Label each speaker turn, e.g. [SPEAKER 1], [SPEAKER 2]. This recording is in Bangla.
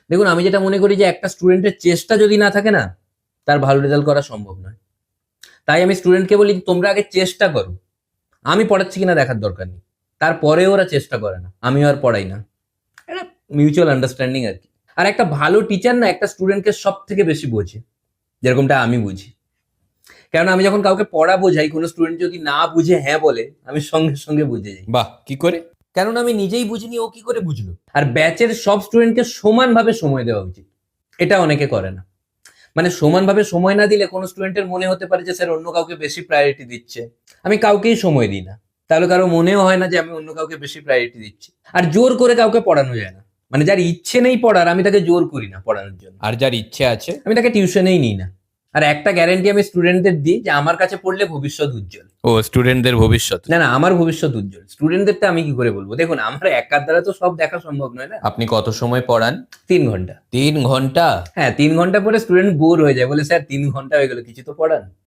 [SPEAKER 1] দেখুন, আমি যেটা মনে করি যে একটা স্টুডেন্টের চেষ্টা যদি না থাকে না, তার ভালো রেজাল্ট করা সম্ভব নয়। তাই আমি স্টুডেন্টকে বলি তোমরা আগে চেষ্টা করো, আমি পড়াচ্ছি কিনা দেখার দরকার নেই। তারপরে ওরা চেষ্টা করে না, আমিও আর পড়াই না। এটা মিউচুয়াল আন্ডারস্ট্যান্ডিং আর কি। আর একটা ভালো টিচার না একটা স্টুডেন্টকে সব থেকে বেশি বোঝে, যেরকমটা আমি বুঝি। কারণ আমি যখন কাউকে পড়া বোঝাই, কোনো স্টুডেন্ট যদি না বুঝে হ্যাঁ বলে, আমি সঙ্গে সঙ্গে বুঝে যাই।
[SPEAKER 2] বাহ, কি করে?
[SPEAKER 1] কারণ আমি নিজেই বুঝিনি, ও কি করে বুঝলো। আর ব্যাচের সব স্টুডেন্টকে সমানভাবে সময় দেওয়া উচিত, এটা অনেকে করে না। মানে সমানভাবে সময় না দিলে কোনো স্টুডেন্টের মনে হতে পারে যে স্যার অন্য কাউকে বেশি প্রায়োরিটি দিচ্ছে। আমি কাউকেই সময় দিই না, তাহলে কারো মনেও হয় না যে আমি অন্য কাউকে বেশি প্রায়োরিটি দিচ্ছি। আর জোর করে কাউকে পড়ানো যায় না, মানে যার ইচ্ছে নেই পড়ার আমি তাকে জোর করি না পড়ানোর জন্য।
[SPEAKER 2] আর যার ইচ্ছে আছে?
[SPEAKER 1] আমি তাকে টিউশনেই নিই না। আর একটা গ্যারান্টি আমি স্টুডেন্টদের দিই যে আমার কাছে পড়লে ভবিষ্যৎ উজ্জ্বল।
[SPEAKER 2] ও, স্টুডেন্টদের ভবিষ্যৎ।
[SPEAKER 1] না না, আমার ভবিষ্যৎ উজ্জ্বল, স্টুডেন্টদেরটা আমি কি করে বলবো। দেখুন, আমার একার দ্বারা তো সব দেখা সম্ভব নয় না।
[SPEAKER 2] আপনি কত সময় পড়ান?
[SPEAKER 1] 3 ঘন্টা।
[SPEAKER 2] 3 ঘন্টা?
[SPEAKER 1] হ্যাঁ, 3 ঘন্টা পরে স্টুডেন্ট বোর হয়ে যায়, বলে স্যার 3 ঘন্টা হয়ে গেল, কিছু তো পড়ান।